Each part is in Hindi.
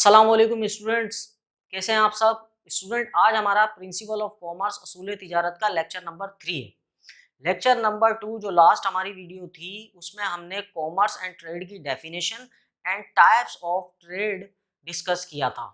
अस्सलाम वालेकुम स्टूडेंट्स, कैसे हैं आप सब स्टूडेंट। आज हमारा प्रिंसिपल ऑफ कॉमर्स असूल तिजारत का लेक्चर नंबर 3 है। लेक्चर नंबर 2 जो लास्ट हमारी वीडियो थी उसमें हमने कॉमर्स एंड ट्रेड की definition and types of trade discuss किया था।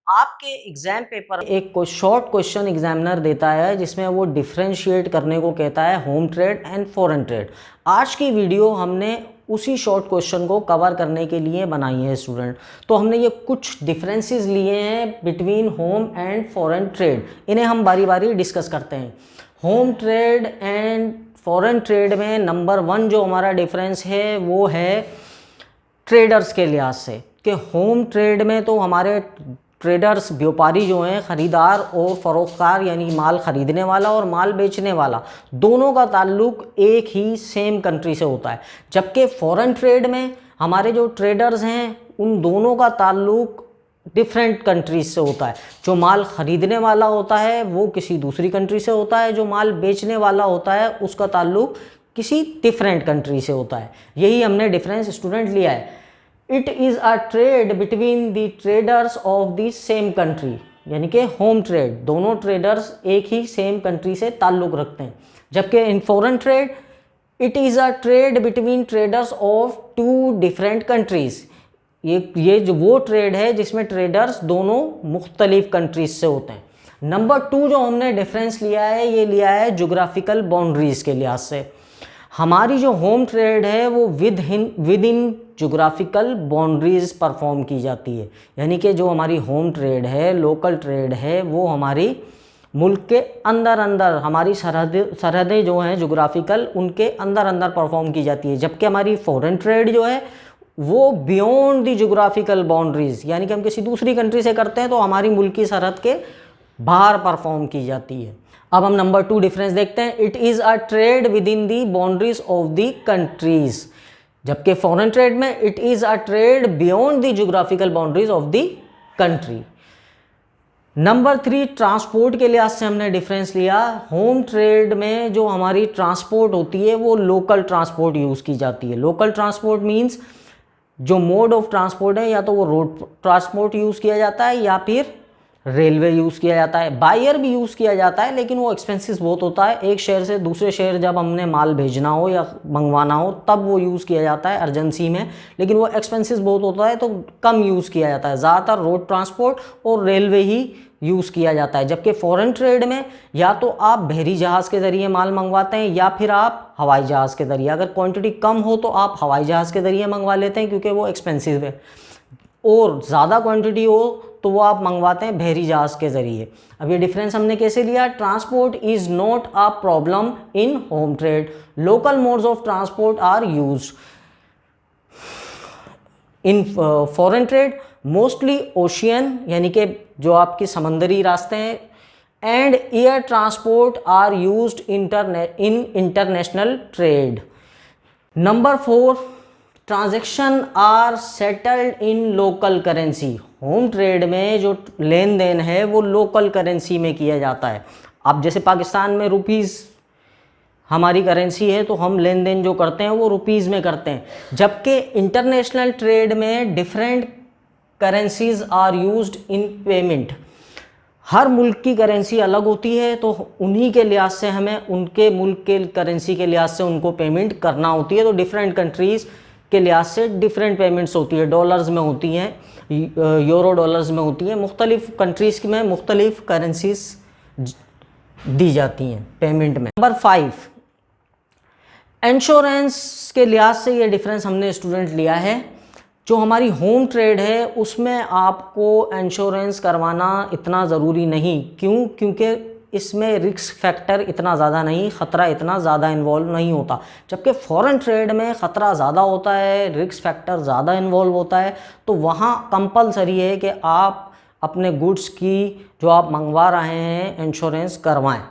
आपके एग्जाम पेपर एक को शॉर्ट क्वेश्चन एग्जामिनर देता है जिसमें वो डिफ्रेंशिएट करने को कहता है home trade and foreign trade. आज की वीडियो हमने उसी शॉर्ट क्वेश्चन को कवर करने के लिए बनाई है स्टूडेंट। तो हमने ये कुछ डिफरेंसेस लिए हैं between home and foreign trade, इन्हें हम बारी बारी डिस्कस करते हैं। Home trade and foreign trade में नंबर 1 जो हमारा डिफरेंस है वो है ट्रेडर्स के लिहाज से, कि होम ट्रेड में तो हमारे ट्रेडर्स व्यापारी जो हैं, ख़रीदार और फ़रोख्तकार यानी माल ख़रीदने वाला और माल बेचने वाला, दोनों का ताल्लुक एक ही सेम कंट्री से होता है। जबकि फॉरेन ट्रेड में हमारे जो ट्रेडर्स हैं उन दोनों का ताल्लुक डिफरेंट कंट्रीज से होता है। जो माल ख़रीदने वाला होता है वो किसी दूसरी कंट्री से होता है, जो माल बेचने वाला होता है उसका ताल्लुक किसी डिफरेंट कंट्री से होता है। यही हमने डिफरेंस स्टूडेंट लिया है। It is a trade between the traders of the same country, यानी कि होम ट्रेड, दोनों ट्रेडर्स एक ही सेम कंट्री से ताल्लुक़ रखते हैं। जबकि इन foreign trade it is a trade between traders of 2 different countries. ये जो वो ट्रेड है जिसमें ट्रेडर्स दोनों मुख्तलिफ कंट्रीज से होते हैं। नंबर 2 जो हमने डिफरेंस लिया है ये लिया है जोग्राफिकल बाउंड्रीज़ के लिहाज से। हमारी जो होम ट्रेड है वो with in geographical boundaries perform की जाती है, यानी कि जो हमारी होम ट्रेड है, लोकल ट्रेड है, वो हमारी मुल्क के अंदर अंदर, हमारी सरहदें जो हैं जोग्राफिकल, उनके अंदर अंदर परफॉर्म की जाती है। जबकि हमारी फॉरेन ट्रेड जो है वो बियॉन्ड दी जोग्राफिकल बाउंड्रीज, यानी कि हम किसी दूसरी कंट्री से करते हैं तो हमारी मुल्की सरहद के बाहर परफॉर्म की जाती है। अब हम नंबर 2 डिफरेंस देखते हैं। It is a trade with in the boundaries of the countries, जबकि फॉरेन ट्रेड में it is a trade beyond the geographical boundaries of the country. Number 3 transport के लिहाज से हमने डिफरेंस लिया। होम ट्रेड में जो हमारी ट्रांसपोर्ट होती है वो लोकल ट्रांसपोर्ट यूज़ की जाती है। लोकल ट्रांसपोर्ट मीन्स जो मोड ऑफ ट्रांसपोर्ट है या तो वो रोड ट्रांसपोर्ट यूज़ किया जाता है या फिर रेलवे यूज़ किया जाता है। बायर भी यूज़ किया जाता है लेकिन वो एक्सपेंसिव बहुत होता है। एक शहर से दूसरे शहर जब हमने माल भेजना हो या मंगवाना हो तब वो यूज़ किया जाता है अर्जेंसी में, लेकिन वो एक्सपेंसिव बहुत होता है तो कम यूज़ किया जाता है। ज़्यादातर रोड ट्रांसपोर्ट और रेलवे ही यूज़ किया जाता है। जबकि फॉरेन ट्रेड में या तो आप बहरी जहाज़ के ज़रिए माल मंगवाते हैं या फिर आप हवाई जहाज़ के ज़रिए। अगर क्वांटिटी कम हो तो आप हवाई जहाज़ के ज़रिए मंगवा लेते हैं क्योंकि वो एक्सपेंसिव है, और ज़्यादा क्वांटिटी हो तो वो आप मंगवाते हैं बहरी जहाज़ के ज़रिए। अब ये डिफरेंस हमने कैसे लिया? Transport is not a problem in home trade, local modes of transport are used. In foreign trade mostly ocean, यानी कि जो आपकी समंदरी रास्ते हैं, and air transport are used in international trade. Number 4 transaction are settled in local currency. Home trade में जो लेन देन है वो लोकल करेंसी में किया जाता है। अब जैसे पाकिस्तान में रुपीज़ हमारी करेंसी है तो हम लेन देन जो करते हैं वो रुपीज़ में करते हैं। जबकि इंटरनेशनल ट्रेड में different currencies are used in payment. हर मुल्क की करेंसी अलग होती है तो उन्हीं के लिहाज से हमें उनके मुल्क के करेंसी के लिहाज से उनको पेमेंट करना होती है। तो डिफरेंट कंट्रीज़ के लिहाज से डिफरेंट पेमेंट्स होती है। डॉलर्स में होती हैं, यूरो डॉलर्स में होती हैं, मुख्तलिफ कंट्रीज़ में मुख्तलिफ करेंसीज दी जाती हैं पेमेंट में। नंबर 5 इंश्योरेंस के लिहाज से ये डिफरेंस हमने स्टूडेंट लिया है। जो हमारी होम ट्रेड है उसमें आपको इंश्योरेंस करवाना इतना ज़रूरी नहीं। क्यों? क्योंकि इसमें रिस्क फैक्टर इतना ज़्यादा नहीं, ख़तरा इतना ज़्यादा इन्वॉल्व नहीं होता। जबकि फ़ॉरेन ट्रेड में ख़तरा ज़्यादा होता है, रिस्क फैक्टर ज़्यादा इन्वॉल्व होता है, तो वहाँ कंपलसरी है कि आप अपने गुड्स की जो आप मंगवा रहे हैं इंश्योरेंस करवाएं।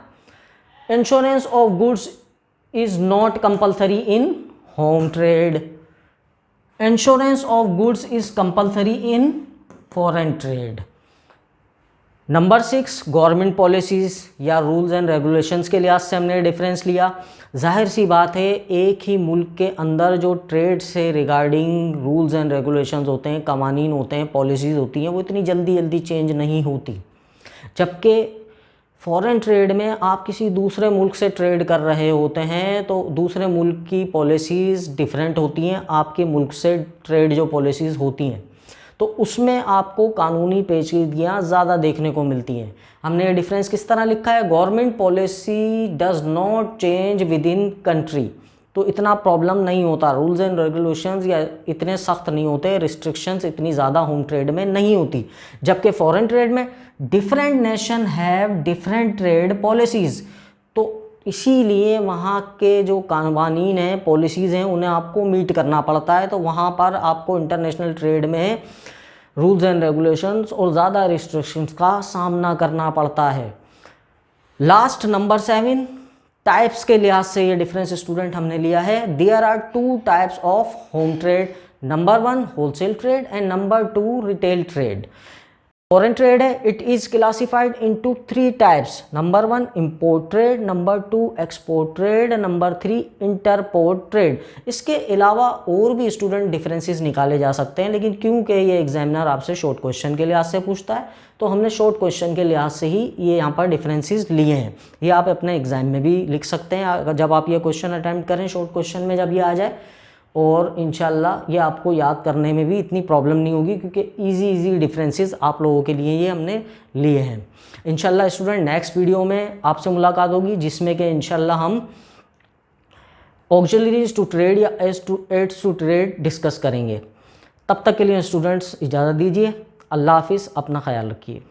Insurance of goods is not compulsory in home trade. Insurance of goods is compulsory in foreign trade. Number 6, government policies या रूल्स एंड रेगुलेशंस के लिहाज से हमने डिफरेंस लिया। जाहिर सी बात है, एक ही मुल्क के अंदर जो ट्रेड से रिगार्डिंग रूल्स एंड रेगुलेशंस होते हैं, कवानीन होते हैं, पॉलिसीज़ होती हैं, वो इतनी जल्दी जल्दी चेंज नहीं होती। जबकि फॉरेन ट्रेड में आप किसी दूसरे मुल्क से ट्रेड कर रहे होते हैं तो दूसरे मुल्क की पॉलिसीज़ डिफरेंट होती हैं आपके मुल्क से ट्रेड जो पॉलिसीज़ होती हैं, तो उसमें आपको कानूनी पेचीदगियाँ ज़्यादा देखने को मिलती हैं। हमने ये डिफरेंस किस तरह लिखा है, government policy does not change with in country, तो इतना प्रॉब्लम नहीं होता, रूल्स एंड रेगुलेशंस या इतने सख्त नहीं होते, रिस्ट्रिक्शंस इतनी ज़्यादा होम ट्रेड में नहीं होती। जबकि फॉरेन ट्रेड में different nation have different trade policies, तो इसीलिए वहाँ के जो कानून हैं, पॉलिसीज़ हैं, उन्हें आपको मीट करना पड़ता है। तो वहाँ पर आपको इंटरनेशनल ट्रेड में रूल्स एंड रेगुलेशंस और ज़्यादा रिस्ट्रिक्शंस का सामना करना पड़ता है। लास्ट नंबर 7, टाइप्स के लिहाज से ये डिफरेंस स्टूडेंट हमने लिया है। There are 2 types of home trade, number 1 wholesale trade and number 2 retail trade. Foreign trade है, it is classified into 3 types, number 1 import trade, number 2 export trade, number 3 interport trade. इसके अलावा और भी स्टूडेंट डिफरेंसेस निकाले जा सकते हैं, लेकिन क्योंकि ये एग्जामिनर आपसे शॉर्ट क्वेश्चन के लिहाज से पूछता है तो हमने शॉर्ट क्वेश्चन के लिहाज से ही ये यहाँ पर डिफरेंसेस लिए हैं। ये आप अपने एग्जाम में भी लिख सकते हैं जब आप ये क्वेश्चन अटैम्प्ट करें, शॉर्ट क्वेश्चन में जब ये आ जाए, और इंशाल्लाह ये आपको याद करने में भी इतनी प्रॉब्लम नहीं होगी, क्योंकि इजी डिफरेंसेस आप लोगों के लिए ये हमने लिए हैं। इंशाल्लाह स्टूडेंट नेक्स्ट वीडियो में आपसे मुलाकात होगी, जिसमें कि इंशाल्लाह हम ऑक्सिलरीज टू ट्रेड या एड्स टू ट्रेड डिस्कस करेंगे। तब तक के लिए स्टूडेंट्स इजाज़त दीजिए। अल्लाह हाफिज़, अपना ख्याल रखिए।